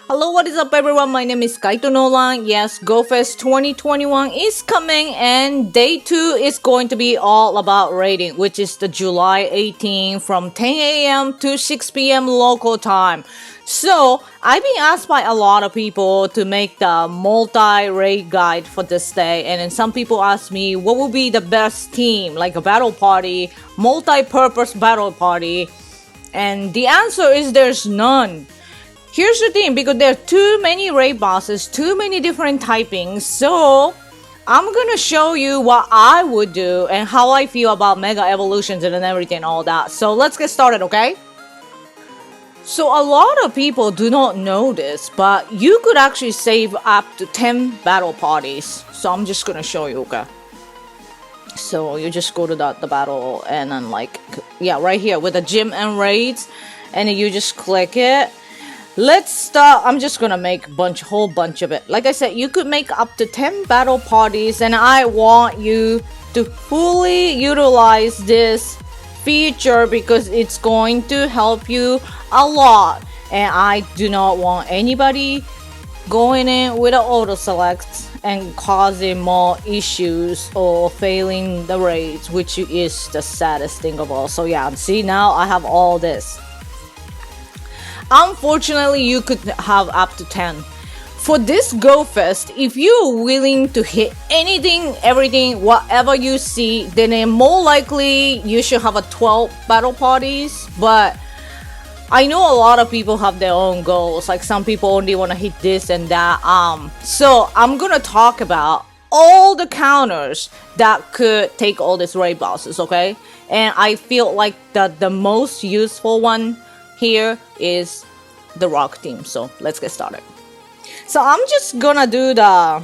Hello, what is up everyone? My name is Kaito Nolan. Yes, GoFest 2021 is coming and day 2 is going to be all about rating, which is the July 18 from 10 a.m. to 6 p.m. local time. So, I've been asked by a lot of people to make the multi-raid guide for this day, and then some people ask me what would be the best team, like a battle party, multi-purpose battle party, and the answer is there's none. Here's the thing, because there are too many raid bosses, too many different typings, so I'm gonna show you what I would do and how I feel about Mega Evolutions and everything, all that. So let's get started, okay? So a lot of people do not know this, but you could actually save up to 10 battle parties. So I'm just gonna show you, okay? So you just go to the battle and then right here with the gym and raids, and then you just click it. Let's start. I'm just gonna make whole bunch of it. Like I said, you could make up to 10 battle parties, and I want you to fully utilize this feature because it's going to help you a lot. And I do not want anybody going in with an auto select and causing more issues or failing the raids, which is the saddest thing of all. So yeah, see, now I have all this. Unfortunately, you could have up to 10. For this GoFest, if you're willing to hit anything, everything, whatever you see, then more likely you should have a 12 battle parties. But I know a lot of people have their own goals. Like some people only want to hit this and that. So I'm gonna talk about all the counters that could take all these raid bosses, okay? And I feel like the most useful one here is the rock team. So let's get started. So I'm just gonna do the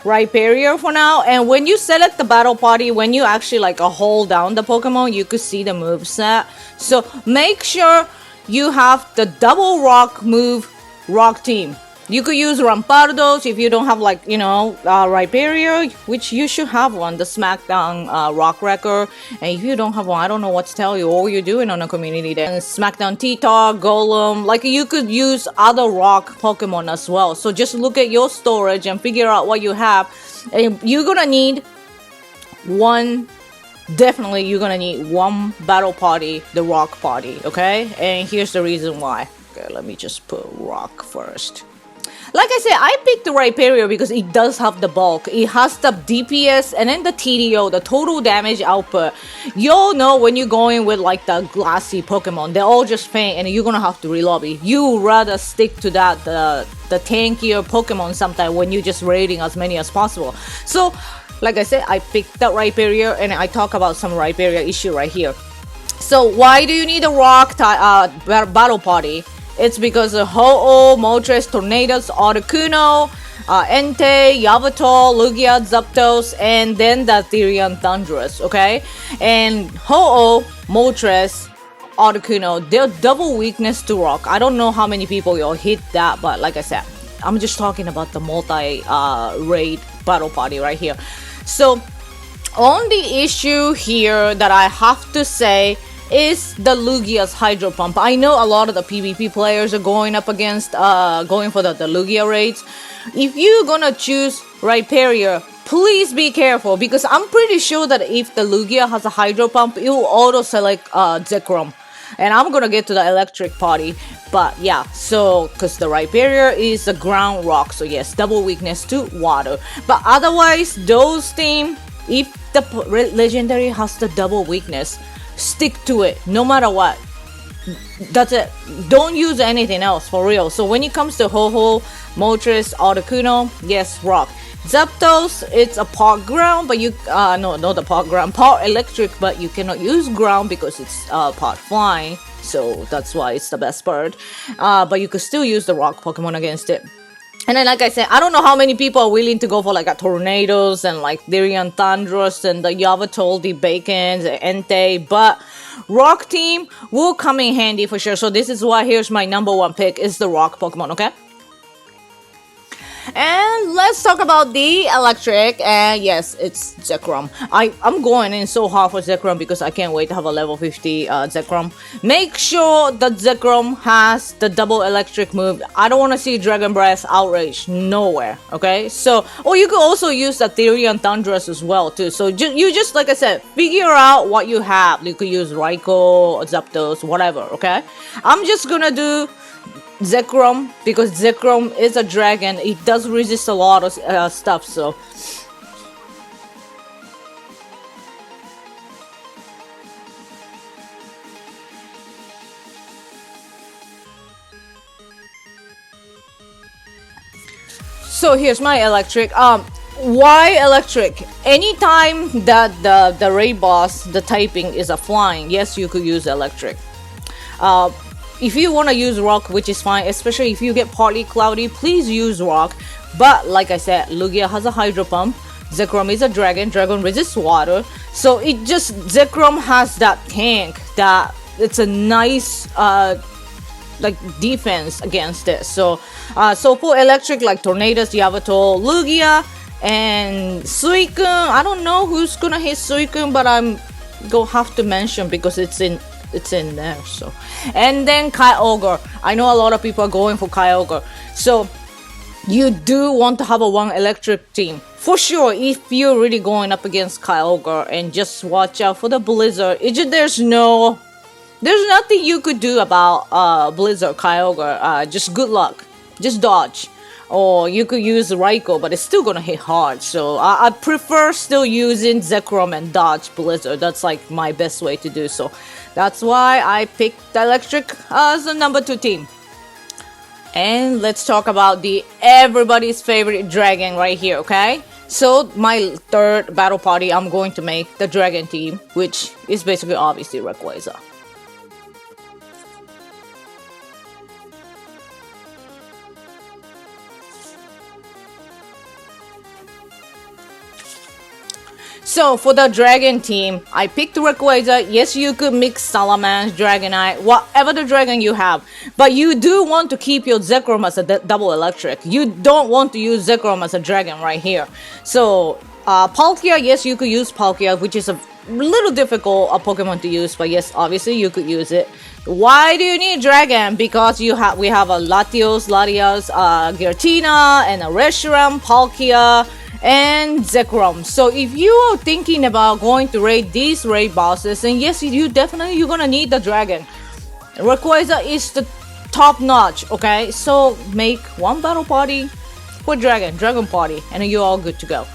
Rhyperior for now, and when you select the battle party, when you actually hold down the Pokemon, you could see the moveset. So make sure you have the double rock move rock team. You could use Rampardos if you don't have Rhyperior, which you should have one, the Smackdown Rock Wrecker. And if you don't have one, I don't know what to tell you. What are you doing on a community there? And Smackdown T-Tar, Golem, you could use other rock Pokemon as well. So just look at your storage and figure out what you have. And you're gonna need definitely you're gonna need one battle party, the rock party, okay? And here's the reason why. Okay, let me just put rock first. Like I said, I picked the Rhyperior because it does have the bulk. It has the DPS and then the TDO, the total damage output. You'll know when you're going with the glassy Pokemon, they're all just faint and you're gonna have to relobby. You rather stick to that, the tankier Pokemon sometimes when you're just raiding as many as possible. So, like I said, I picked that Rhyperior and I talk about some Rhyperior issue right here. So why do you need a rock battle party? It's because of Ho-Oh, Moltres, Tornadus, Articuno, Entei, Yavator, Lugia, Zapdos, and then the Therian Thundurus, okay? And Ho-Oh, Moltres, Articuno, they're double weakness to rock. I don't know how many people will hit that, but like I said, I'm just talking about the multi-raid battle party right here. So, on the issue here that I have to say is the Lugia's Hydro Pump. I know a lot of the PvP players are going up against, going for the Lugia raids. If you're gonna choose Rhyperior, please be careful, because I'm pretty sure that if the Lugia has a Hydro Pump, it will auto-select Zekrom. And I'm gonna get to the electric party. But yeah, so, because the Rhyperior is a ground rock, so yes, double weakness to water. But otherwise, those team, if the legendary has the double weakness, stick to it no matter what. That's it. Don't use anything else, for real. So when it comes to Ho-Oh, Moltres, Articuno, yes, rock. Zapdos, it's a part ground, but you no, not the part ground, part electric, but you cannot use ground because it's part flying, so that's why it's the best bird. But you could still use the rock Pokemon against it. And then, like I said, I don't know how many people are willing to go for a Tornadoes and Therian Thundurus and the Yavator, the Bacons, the Entei, but Rock Team will come in handy for sure. So this is why here's my number one pick is the Rock Pokemon, okay? And let's talk about the electric. And yes, it's Zekrom. I'm going in so hard for Zekrom because I can't wait to have a level 50 Zekrom. Make sure that Zekrom has the double electric move. I don't want to see Dragon Breath, Outrage, nowhere. Okay, so or you could also use the Therian Thunderous as well too. So you just like I said, figure out what you have. You could use Raikou, Zapdos, whatever. Okay, I'm just gonna do Zekrom because Zekrom is a dragon. It does resist a lot of stuff. So here's my electric. Why electric? Anytime that the raid boss, the typing is a flying, yes, you could use electric. If you want to use rock, which is fine, especially if you get partly cloudy, please use rock. But like I said, Lugia has a hydro pump. Zekrom is a dragon. Dragon resists water. So it just Zekrom has that tank that it's a nice like defense against it. So for electric, like Tornadus, Yavato, Lugia, and Suicune. I don't know who's gonna hit Suicune, but I'm gonna have to mention because it's in there. So, and then Kyogre. I know a lot of people are going for Kyogre. So you do want to have a one electric team for sure if you're really going up against Kyogre, and just watch out for the Blizzard. There's nothing you could do about Blizzard Kyogre. Just good luck. Just dodge. Or you could use Raikou, but it's still gonna hit hard. So I prefer still using Zekrom and dodge Blizzard. That's like my best way to do so. That's why I picked the electric as the number 2 team. And let's talk about the everybody's favorite dragon right here, okay? So my third battle party, I'm going to make the dragon team, which is basically obviously Rayquaza. So for the dragon team, I picked Rayquaza. Yes, you could mix Salamence, Dragonite, whatever the dragon you have. But you do want to keep your Zekrom as a double electric. You don't want to use Zekrom as a dragon right here. So Palkia, yes, you could use Palkia, which is a little difficult Pokemon to use. But yes, obviously you could use it. Why do you need dragon? Because we have a Latios, Giratina, and a Reshiram, Palkia, and Zekrom. So if you are thinking about going to raid these raid bosses, then yes, you're gonna need the dragon. Rayquaza is the top notch, okay? So make one battle party for dragon party, and you're all good to go.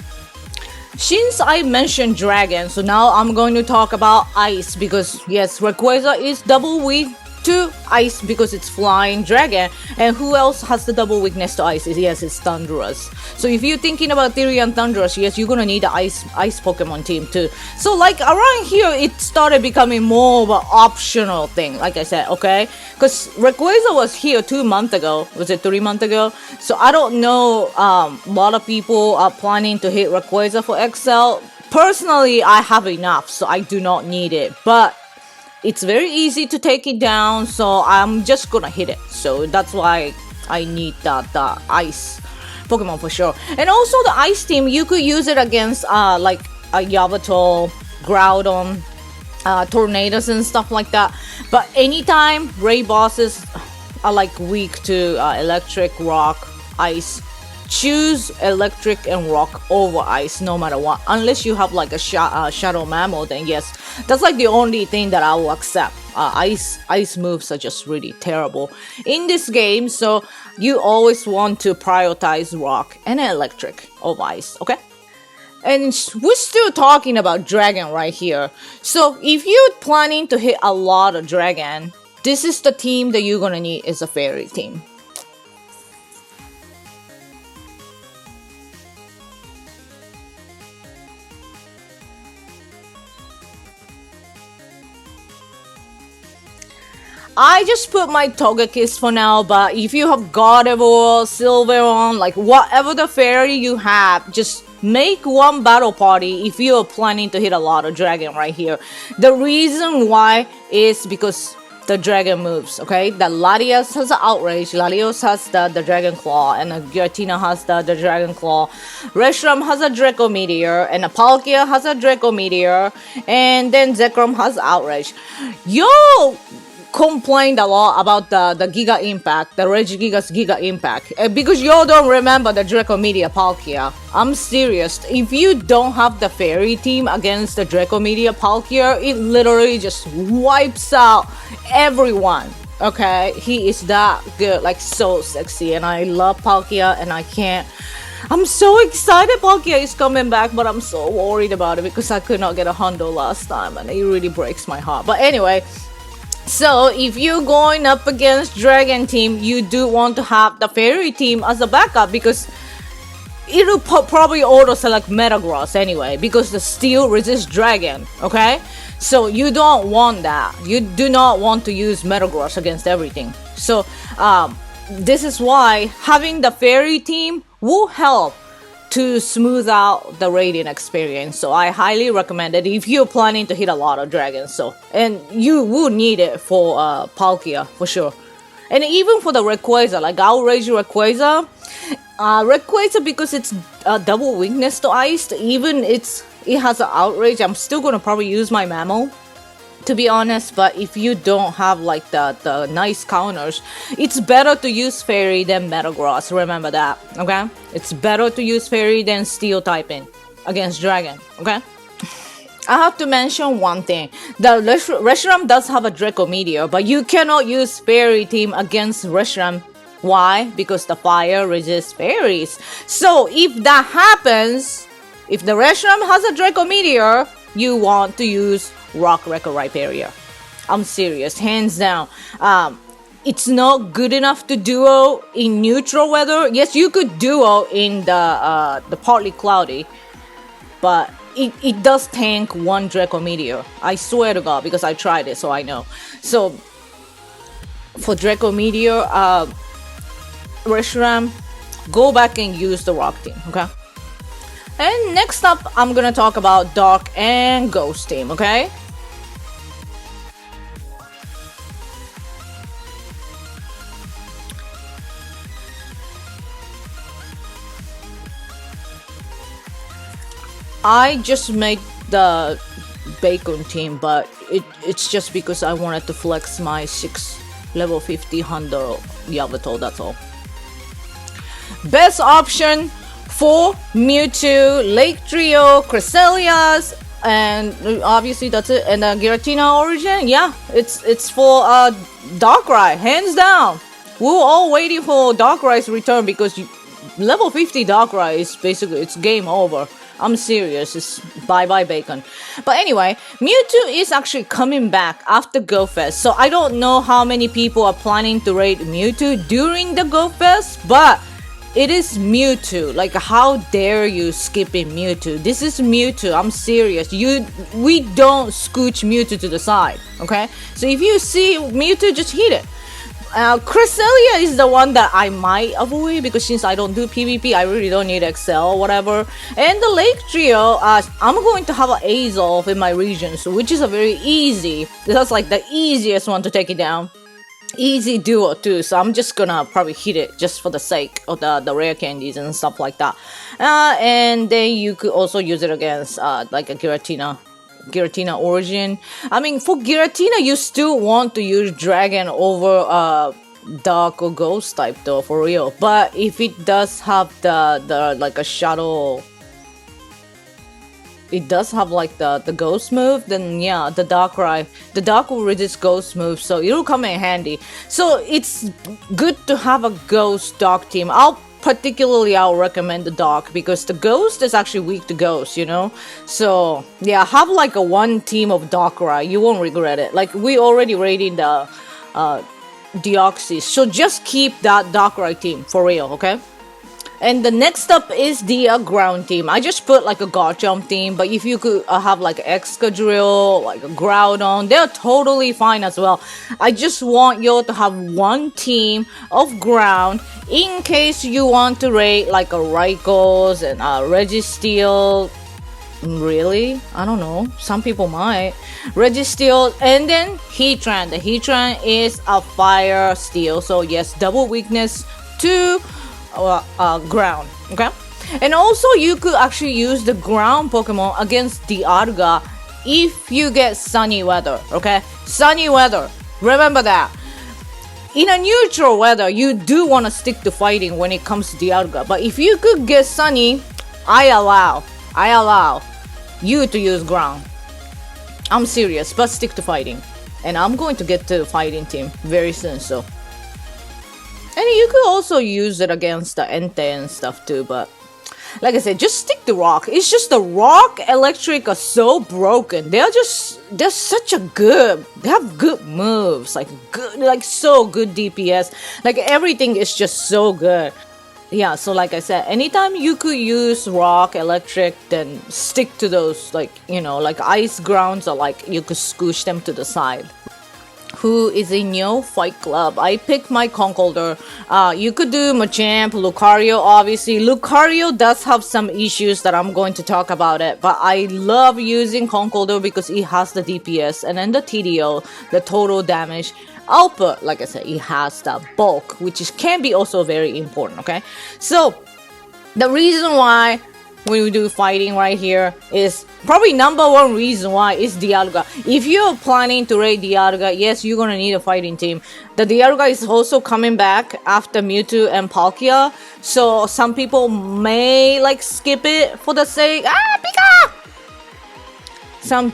Since I mentioned dragon, so now I'm going to talk about ice, because yes, Rayquaza is double weak to ice because it's flying dragon. And who else has the double weakness to ice? Yes, it's Thunderous. So if you're thinking about Therian Thunderous, yes, you're gonna need the ice Pokemon team too. So like around here, it started becoming more of an optional thing, like I said, okay? Because Rayquaza was here 2 months ago. Was it 3 months ago? So I don't know, a lot of people are planning to hit Rayquaza for XL. Personally, I have enough, so I do not need it. But it's very easy to take it down, so I'm just gonna hit it. So that's why I need the ice Pokemon for sure. And also the ice team, you could use it against like a Yavato, Groudon, Tornadus and stuff like that. But anytime raid bosses are like weak to electric, rock, ice, choose electric and rock over ice no matter what, unless you have like a shadow mammal. Then yes, that's like the only thing that I will accept. Ice moves are just really terrible in this game, so you always want to prioritize rock and electric over ice, okay? And we're still talking about dragon right here. So if you're planning to hit a lot of dragon, this is the team that you're gonna need, is a fairy team. I just put my Togekiss for now, but if you have Gardevoir, Sylveon, like whatever the fairy you have, just make one battle party if you're planning to hit a lot of dragon right here. The reason why is because the dragon moves, okay? The Latias has the Outrage, Latios has the Dragon Claw, and Giratina has the Dragon Claw. Reshiram has a Draco Meteor, and a Palkia has a Draco Meteor, and then Zekrom has Outrage. Yo! Complained a lot about the Giga Impact, the Regigigas Giga Impact, because y'all don't remember the Draco Meteor Palkia. I'm serious. If you don't have the Fairy team against the Draco Meteor Palkia, it literally just wipes out everyone. Okay, he is that good, like so sexy, and I love Palkia, and I can't. I'm so excited Palkia is coming back, but I'm so worried about it because I could not get a hundo last time, and it really breaks my heart. But anyway. So, if you're going up against Dragon team, you do want to have the Fairy team as a backup because it'll probably auto-select Metagross anyway because the Steel resists Dragon, okay? So, you don't want that. You do not want to use Metagross against everything. So, this is why having the Fairy team will help to smooth out the raiding experience. So I highly recommend it if you're planning to hit a lot of dragons. So, and you will need it for Palkia for sure. And even for the Rayquaza, like Outrage Rayquaza, Rayquaza because it's double weakness to ice, even it has an Outrage, I'm still gonna probably use my Mammal, to be honest. But if you don't have like the nice counters, it's better to use Fairy than Metagross. Remember that, okay? It's better to use Fairy than Steel typing against Dragon, okay? I have to mention one thing. The Reshiram does have a Draco Meteor, but you cannot use Fairy team against Reshiram. Why? Because the fire resists fairies. So if that happens, if the Reshiram has a Draco Meteor, you want to use Rock Wrecker Rhyperior. I'm serious, hands down. It's not good enough to duo in neutral weather. Yes, you could duo in the partly cloudy, but it does tank one Draco Meteor. I swear to God, because I tried it, so I know. So for Draco Meteor, Reshiram, go back and use the Rock team, okay? And next up, I'm gonna talk about Dark and Ghost team, okay? I just made the Bacon team, but it's just because I wanted to flex my 6 level 50 Hundo Yamato, that's all. Best option for Mewtwo, Lake Trio, Cresselias, and obviously that's it. And Giratina Origin, yeah, it's for Darkrai, hands down. We're all waiting for Darkrai's return because level 50 Darkrai is basically, it's game over. I'm serious, it's bye-bye Bacon. But anyway, Mewtwo is actually coming back after Go Fest. So I don't know how many people are planning to raid Mewtwo during the Go Fest, but it is Mewtwo. Like, how dare you skipping Mewtwo? This is Mewtwo, I'm serious. We don't scooch Mewtwo to the side, okay? So if you see Mewtwo, just hit it. Cresselia is the one that I might avoid because since I don't do PvP, I really don't need Excel or whatever. And the Lake Trio, I'm going to have an Azov in my region, so which is a very easy. That's like the easiest one to take it down. Easy duo too, so I'm just gonna probably hit it just for the sake of the rare candies and stuff like that. And then you could also use it against like a Giratina Origin. I mean, for Giratina, you still want to use Dragon over Dark or Ghost type though, for real. But if it does have the like a Shadow, it does have like the Ghost move, then yeah, the Dark will resist Ghost move, so it'll come in handy. So it's good to have a Ghost Dark team. I'll recommend the Dark because the Ghost is actually weak to Ghost, you know? So yeah, have like a one team of Darkrai, you won't regret it. Like, we already raided the Deoxys, so just keep that Darkrai team, for real, okay? And the next up is the ground team. I just put like a Garchomp team, but if you could have like Excadrill, like a Groudon, they're totally fine as well. I just want you to have one team of ground in case you want to raid like a Raikou and Registeel, Really? I don't know. Some people might. Registeel, and then Heatran. The Heatran is a fire steel, so yes, double weakness to ground. Okay, and also you could actually use the ground Pokemon against Dialga if you get sunny weather. Okay, sunny weather. Remember that. In a neutral weather, you do want to stick to fighting when it comes to Dialga, but if you could get sunny, I allow you to use ground. I'm serious, but stick to fighting. And I'm going to get to the fighting team very soon, so. And you could also use it against the Entei and stuff too, but like I said, just stick to rock. It's just the rock electric are so broken. They're such a good, they have good moves, like good, like so good DPS. Like everything is just so good. Yeah, so like I said, anytime you could use rock, electric, then stick to those, like, you know, like ice grounds, or like you could scoosh them to the side. Who is in your fight club? I picked my Conkeldurr. You could do Machamp, Lucario, obviously. Lucario does have some issues that I'm going to talk about it, but I love using Conkeldurr because it has the DPS and then the TDO, the total damage output. Like I said, it has the bulk, which can be also very important. Okay, so the reason why when we do fighting right here is probably number one reason why is Dialga. If you're planning to raid Dialga, yes, you're gonna need a fighting team. The Dialga is also coming back after Mewtwo and Palkia, so some people may like skip it for the sake Pika! Some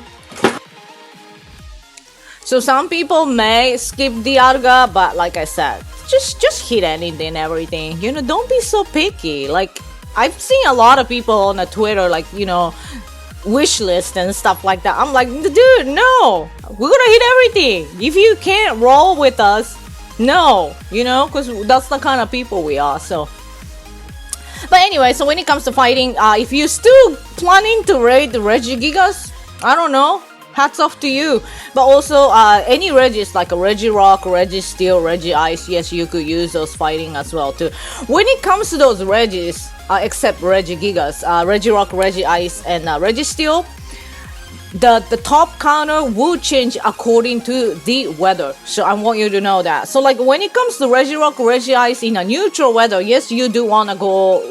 people may skip Dialga, but like I said, just hit anything and everything. You know, don't be so picky. Like, I've seen a lot of people on the Twitter, like, you know, wish list and stuff like that. I'm like, dude, no, we're gonna hit everything. If you can't roll with us, no, you know, because that's the kind of people we are. So, but anyway, so when it comes to fighting, if you're still planning to raid the Regigigas, I don't know, hats off to you. But also, any Regis, like a Regirock, Registeel, Regice, yes, you could use those fighting as well too. When it comes to those Regis, except Regigigas, Regirock, Regice, and Registeel, the top counter will change according to the weather. So I want you to know that. So like when it comes to Regirock, Regice in a neutral weather, yes, you do want to go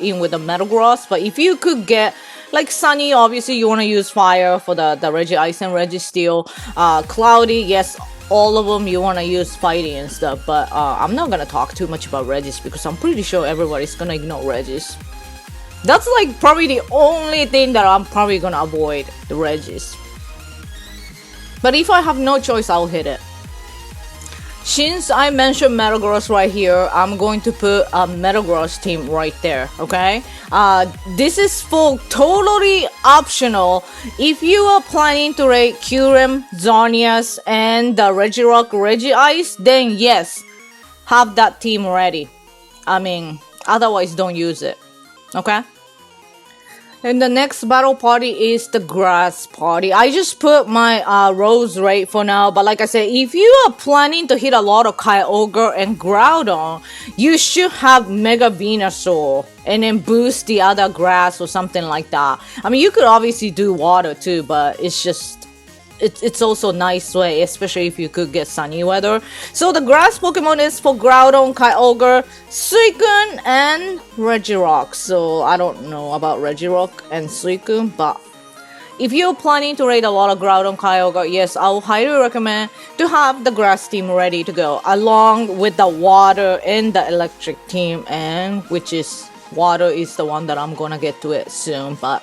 in with the Metagross, but if you could get like sunny, obviously you want to use fire for the Regice and Registeel. Cloudy, yes, all of them you want to use fighting and stuff, but I'm not gonna talk too much about Regis because I'm pretty sure everybody's gonna ignore Regis. That's like probably the only thing that I'm probably gonna avoid, the Regis. But if I have no choice, I'll hit it. Since I mentioned Metagross right here, I'm going to put a Metagross team right there, okay? This is for totally optional. If you are planning to raid Kyurem, Xerneas, and the Regirock, Regice, then yes, have that team ready. I mean, otherwise don't use it, okay? And the next battle party is the grass party. I just put my Rose rate for now, but like I said, if you are planning to hit a lot of Kyogre and Groudon, you should have Mega Venusaur and then boost the other grass or something like that. I mean, you could obviously do water too, but it's just it's also a nice way, especially if you could get sunny weather. So the grass Pokemon is for Groudon, Kyogre, Suicune, and Regirock. So I don't know about Regirock and Suicune, but if you're planning to raid a lot of Groudon, Kyogre, yes, I would highly recommend to have the grass team ready to go, along with the water and the electric team, and which is water is the one that I'm gonna get to it soon, but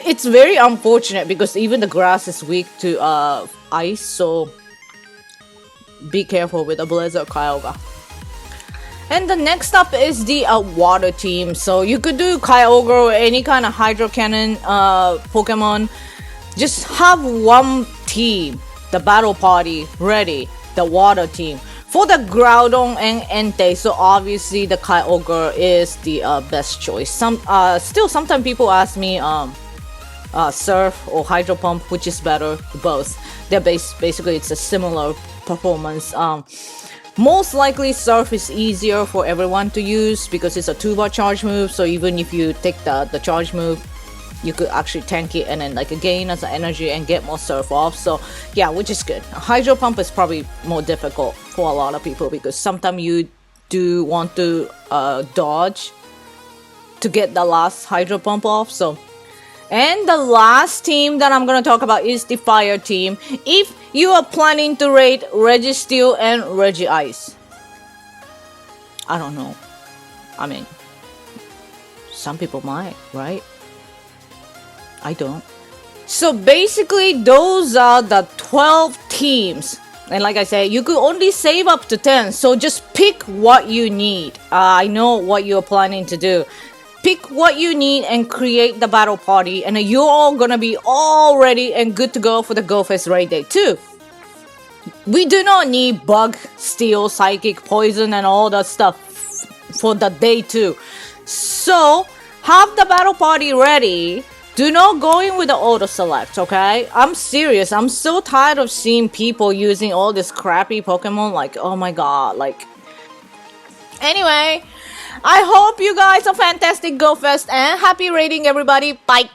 it's very unfortunate because even the grass is weak to ice, so be careful with the Blizzard Kyogre. And the next up is the water team. So you could do Kyogre or any kind of Hydro Cannon Pokemon. Just have one team, the battle party, ready, the water team. For the Groudon and Entei, so obviously the Kyogre is the best choice. Still, sometimes people ask me Surf or Hydro Pump, which is better. Both. They're basically it's a similar performance. Most likely Surf is easier for everyone to use because it's a 2-bar charge move. So even if you take the charge move, you could actually tank it and then like gain as energy and get more surf off. So yeah, which is good. Hydro pump is probably more difficult for a lot of people because sometimes you do want to dodge to get the last hydro pump off. So, and the last team that I'm gonna talk about is the fire team. If you are planning to raid Registeel and Regice, I don't know. I mean, some people might, right? I don't. So basically, those are the 12 teams. And like I said, you could only save up to 10. So just pick what you need. I know what you're planning to do. Pick what you need and create the battle party. And you're all gonna be all ready and good to go for the Go Fest raid day too. We do not need bug, steel, psychic, poison, and all that stuff for the day too. So have the battle party ready. Do not go in with the auto select, okay? I'm serious. I'm so tired of seeing people using all this crappy Pokemon. Like, oh my god, like. Anyway, I hope you guys are fantastic Go Fest and happy raiding, everybody. Bye.